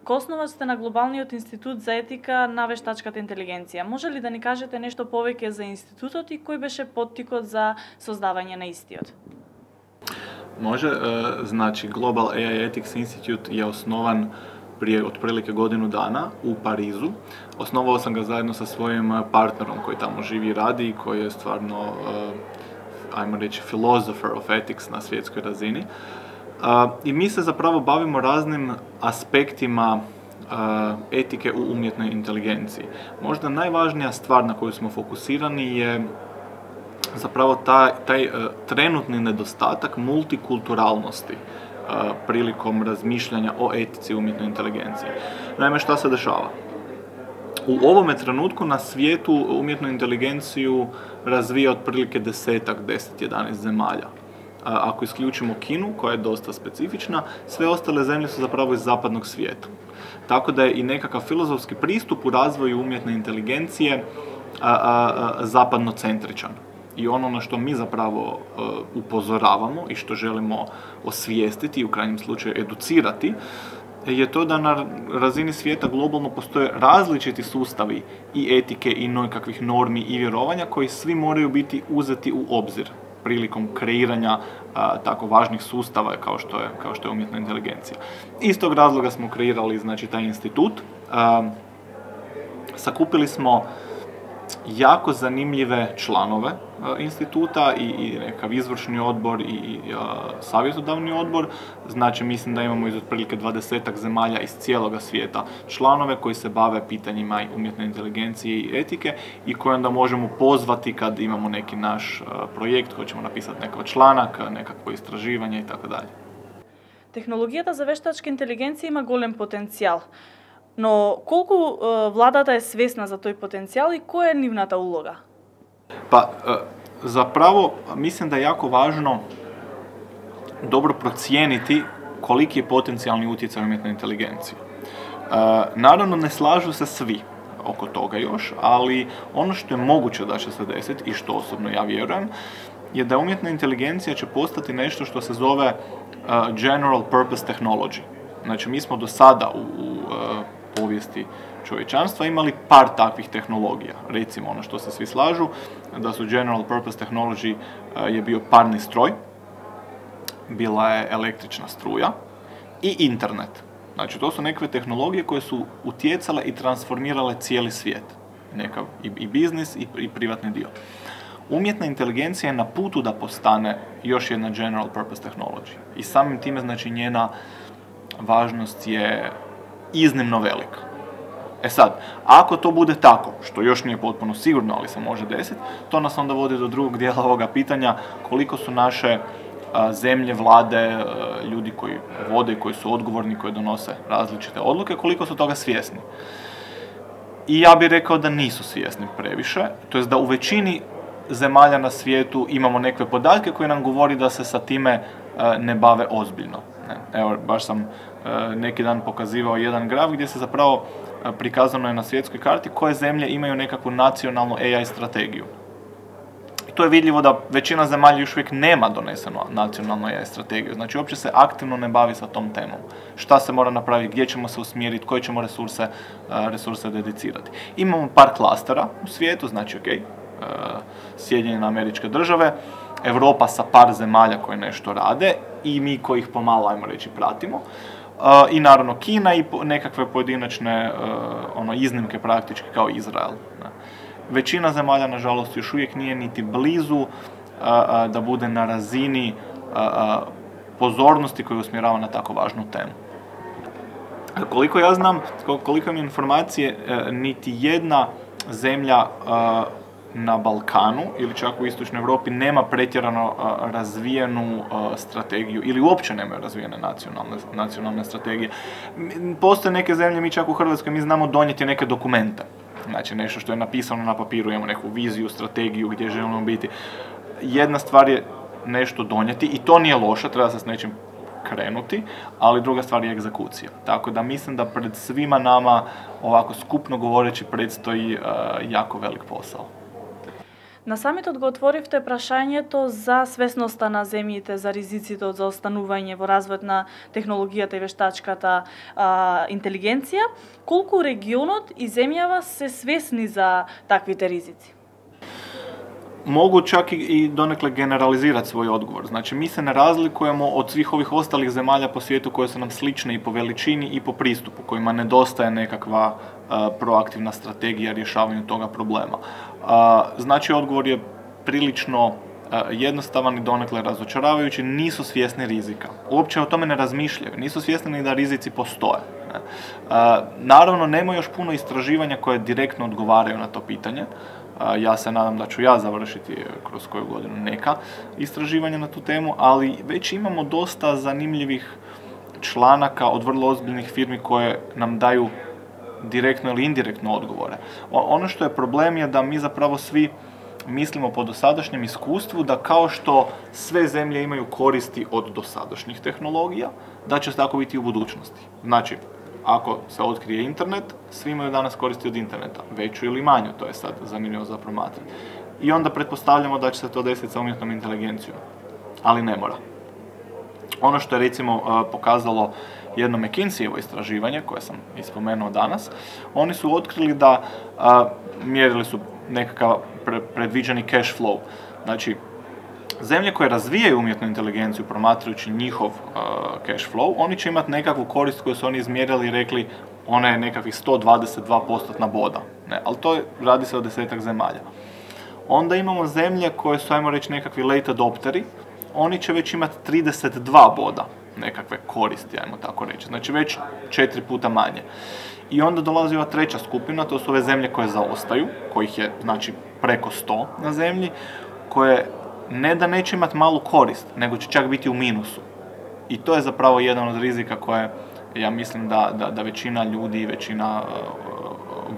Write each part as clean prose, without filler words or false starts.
Ко основа сте на Глобалниот институт за етика на вештачката интелигенција. Може ли да ни кажете нешто повеќе за институтот и кој беше поттикот за создавање на истиот? Može, znači Global AI Ethics Institute je osnovan prije otprilike godinu dana u Parizu. Osnovao sam ga zajedno sa svojim partnerom koji tamo živi i radi i koji je stvarno, ajmo reći, philosopher of ethics na svjetskoj razini. I mi se zapravo bavimo raznim aspektima etike u umjetnoj inteligenciji. Možda najvažnija stvar na koju smo fokusirani je zapravo taj trenutni nedostatak multikulturalnosti prilikom razmišljanja o etici umjetnoj inteligenciji. Naime, šta se dešava? U ovome trenutku na svijetu umjetnu inteligenciju razvija otprilike 10-11 zemalja. Ako isključimo Kinu, koja je dosta specifična, sve ostale zemlje su zapravo iz zapadnog svijeta. Tako da je i nekakav filozofski pristup u razvoju umjetne inteligencije zapadnocentričan. I ono na što mi zapravo upozoravamo i što želimo osvijestiti i u krajnjem slučaju educirati je to da na razini svijeta globalno postoje različiti sustavi i etike i nekakvih normi i vjerovanja koji svi moraju biti uzeti u obzir prilikom kreiranja tako važnih sustava kao što je umjetna inteligencija. Iz tog razloga smo kreirali znači taj institut. Sakupili smo jako zanimljive članove instituta i nekakav izvršni odbor i savjetodavni odbor. Znači, mislim da imamo iz otprilike 20 zemalja iz cijeloga svijeta članove koji se bave pitanjima umjetne inteligencije i etike i koje onda možemo pozvati kad imamo neki naš projekt, hoćemo napisati nekakav članak, nekakvo istraživanje itd. Tehnologијата за вештачка интелигенција има голем потенцијал. Но колку владата е свесна за тој потенцијал и која е нивната улога? Pa, zapravo, mislim da je jako važno dobro procijeniti koliki je potencijalni utjecaj umjetne inteligencije. Naravno, ne slažu se svi oko toga još, ali ono što je moguće da će se desiti, i što osobno ja vjerujem, je da umjetna inteligencija će postati nešto što se zove general purpose technology. Znači, mi smo do sada u povijesti čovječanstva imali par takvih tehnologija. Recimo, ono što se svi slažu, da su general purpose technology je bio parni stroj, bila je električna struja i internet. Znači, to su nekakve tehnologije koje su utjecale i transformirale cijeli svijet. Nekav i biznis i privatni dio. Umjetna inteligencija je na putu da postane još jedna general purpose technology. I samim time, znači, njena važnost je iznimno velika. E sad, ako to bude tako, što još nije potpuno sigurno, ali se može desiti, to nas onda vodi do drugog dijela ovoga pitanja, koliko su naše zemlje, vlade, ljudi koji vode, koji su odgovorni, koji donose različite odluke, koliko su toga svjesni. I ja bih rekao da nisu svjesni previše, to jest da u većini zemalja na svijetu imamo neke podatke koji nam govori da se sa time ne bave ozbiljno. Evo, baš sam neki dan pokazivao jedan graf gdje se zapravo prikazano je na svjetskoj karti koje zemlje imaju nekakvu nacionalnu AI strategiju. I to je vidljivo da većina zemalja još uvijek nema donesenu nacionalnu AI strategiju. Znači, uopće se aktivno ne bavi sa tom temom. Šta se mora napraviti, gdje ćemo se usmjeriti, koje ćemo resurse dedicirati. Imamo par klastera u svijetu, znači, Sjedinjene Američke Države, Europa sa par zemalja koje nešto rade i mi koji ih pomalo, ajmo reći, pratimo. I naravno Kina i nekakve pojedinačne iznimke praktički kao Izrael. Većina zemalja, nažalost, još uvijek nije niti blizu da bude na razini pozornosti koju usmjerava na tako važnu temu. Koliko ja znam, koliko imam informacije, niti jedna zemlja na Balkanu ili čak u Istočnoj Europi nema pretjerano razvijenu strategiju ili uopće nemaju razvijene nacionalne strategije. Postoje neke zemlje, mi čak u Hrvatskoj, mi znamo donijeti neke dokumente. Znači, nešto što je napisano na papiru, imamo neku viziju, strategiju gdje želimo biti. Jedna stvar je nešto donijeti i to nije loše, treba se s nečim krenuti, ali druga stvar je egzekucija. Tako da mislim da pred svima nama, ovako skupno govoreći, predstoji jako velik posao. На самитот го отворивте прашањето за свесноста на земјите за ризиците од заостанување во развојот на технологијата и вештачката интелигенција. Колку регионот и земјава се свесни за таквите ризици? Mogu čak i donekle generalizirati svoj odgovor. Znači, mi se ne razlikujemo od svih ovih ostalih zemalja po svijetu koje su nam slične i po veličini i po pristupu, kojima nedostaje nekakva proaktivna strategija rješavanju toga problema. Znači, odgovor je prilično jednostavan i donekle razočaravajući. Nisu svjesni rizika. Uopće o tome ne razmišljaju. Nisu svjesni ni da rizici postoje. Naravno, nema još puno istraživanja koje direktno odgovaraju na to pitanje. Ja se nadam da ću ja završiti kroz koju godinu neka istraživanja na tu temu, ali već imamo dosta zanimljivih članaka od vrlo ozbiljnih firmi koje nam daju direktno ili indirektno odgovore. Ono što je problem je da mi zapravo svi mislimo po dosadašnjem iskustvu da kao što sve zemlje imaju koristi od dosadašnjih tehnologija, da će tako biti i u budućnosti. Znači, ako se otkrije internet, svi imaju danas koristi od interneta, veću ili manju, to je sad zanimljivo za promatranje. I onda pretpostavljamo da će se to desiti sa umjetnom inteligencijom, ali ne mora. Ono što je recimo pokazalo jedno McKinsey-evo istraživanje, koje sam ispomenuo danas, oni su otkrili da mjerili su nekakav predviđeni cash flow. Znači, zemlje koje razvijaju umjetnu inteligenciju promatrajući njihov cash flow, oni će imati nekakvu korist koju su oni izmjerili i rekli ona je nekakvih 122% boda. Ali radi se o 10-ak zemalja. Onda imamo zemlje koje su, ajmo reći, nekakvi late adopteri, oni će već imati 32 boda nekakve koristi, ajmo tako reći. Znači već 4 puta manje. I onda dolazi ova treća skupina, to su ove zemlje koje zaostaju, kojih je znači preko 100 na zemlji, koje ne da neće imati malu korist, nego će čak biti u minusu. I to je zapravo jedan od rizika koje ja mislim da većina ljudi i većina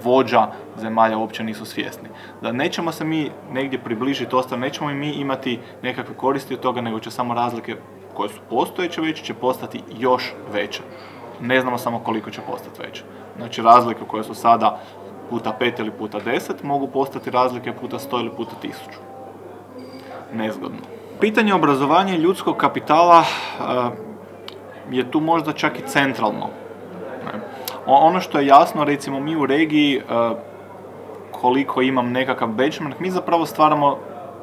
vođa zemalja uopće nisu svjesni. Da nećemo se mi negdje približiti ostalim, nećemo i mi imati nekakve koristi od toga, nego će samo razlike koje su postojeće veće će postati još veće. Ne znamo samo koliko će postati veće. Znači razlike koje su sada puta 5 ili puta 10 mogu postati razlike puta 100 ili puta 1000. Nezgodno. Pitanje obrazovanja i ljudskog kapitala je tu možda čak i centralno. Ono što je jasno, recimo mi u regiji, koliko imam nekakav benchmark, mi zapravo stvaramo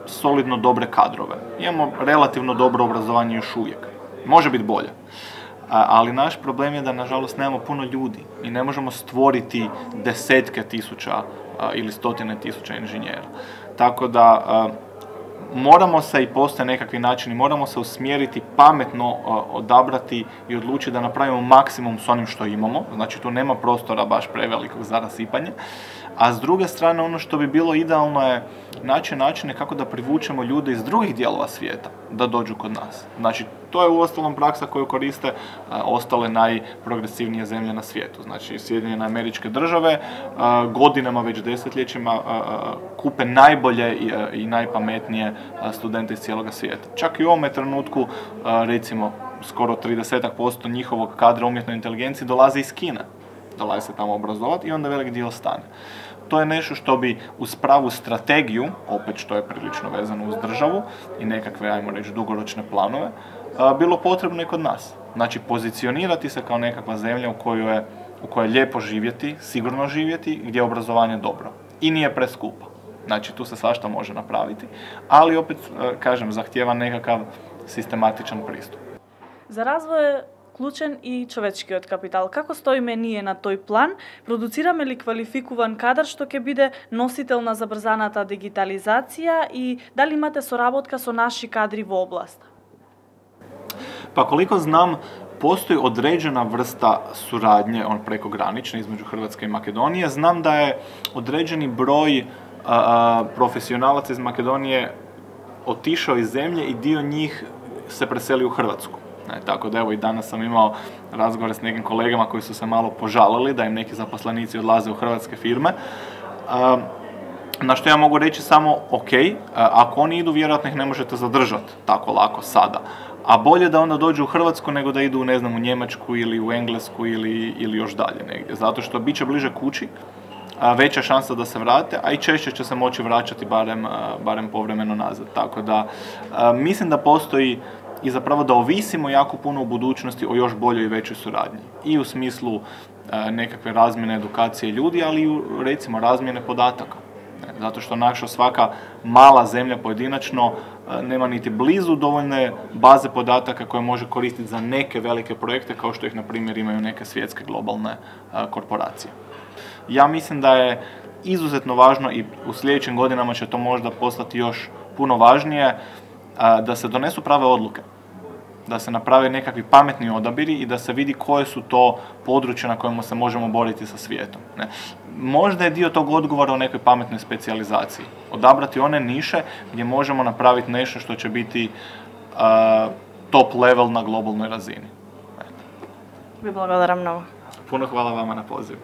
solidno dobre kadrove. Imamo relativno dobro obrazovanje još uvijek. Može biti bolje. Ali naš problem je da, nažalost, nemamo puno ljudi i ne možemo stvoriti desetke tisuća ili stotine tisuća inženjera. Tako da moramo se, i postoje nekakvi načini, moramo se usmjeriti, pametno odabrati i odlučiti da napravimo maksimum s onim što imamo. Znači tu nema prostora baš prevelikog za rasipanje. A s druge strane, ono što bi bilo idealno je naći načine kako da privučemo ljude iz drugih dijelova svijeta da dođu kod nas. Znači, to je uostalom praksa koju koriste ostale najprogresivnije zemlje na svijetu. Znači, Sjedinjene Američke Države godinama, već desetljećima, kupe najbolje i najpametnije studente iz cijeloga svijeta. Čak i u ovome trenutku, recimo, skoro 30% njihovog kadra umjetnoj inteligenciji dolazi iz Kine. Dolazi se tamo obrazovati i onda velik dio ostane. To je nešto što bi uz pravu strategiju, opet što je prilično vezano uz državu i nekakve, ajmo reći, dugoročne planove, bilo potrebno i kod nas. Znači, pozicionirati se kao nekakva zemlja u kojoj je lijepo živjeti, sigurno živjeti, gdje je obrazovanje dobro. I nije preskupo. Znači, tu se svašta može napraviti, ali opet, kažem, zahtijeva nekakav sistematičan pristup. За развој е клучен и човечкиот капитал. Како стоиме ние на тој план? Продуцираме ли квалификуван кадар што ќе биде носител на забрзаната дигитализација и дали имате соработка со наши кадри во областа? Pa koliko znam, postoji određena vrsta suradnje, prekogranične, između Hrvatske i Makedonije. Znam da je određeni broj profesionalaca iz Makedonije otišao iz zemlje i dio njih se preselio u Hrvatsku. Tako da evo i danas sam imao razgovore s nekim kolegama koji su se malo požalili da im neki zaposlenici odlaze u hrvatske firme. Na što ja mogu reći samo, ok, ako oni idu, vjerojatno ih ne možete zadržati tako lako sada. A bolje da onda dođu u Hrvatsku nego da idu, ne znam, u Njemačku ili u Englesku ili još dalje negdje. Zato što bit će bliže kući, veća šansa da se vrate, a i češće će se moći vraćati barem povremeno nazad. Tako da mislim da postoji i zapravo da ovisimo jako puno u budućnosti o još boljoj i većoj suradnji. I u smislu nekakve razmjene edukacije ljudi, ali i recimo razmjene podataka. Zato što naša svaka mala zemlja pojedinačno nema niti blizu dovoljne baze podataka koje može koristiti za neke velike projekte kao što ih na primjer imaju neke svjetske globalne korporacije. Ja mislim da je izuzetno važno i u sljedećim godinama će to možda postati još puno važnije da se donesu prave odluke, da se naprave nekakvi pametni odabiri i da se vidi koje su to područja na kojima se možemo boriti sa svijetom. Možda je dio tog odgovora u nekoj pametnoj specijalizaciji. Odabrati one niše gdje možemo napraviti nešto što će biti top level na globalnoj razini. Vi благодарам много. Puno hvala vama na pozivu.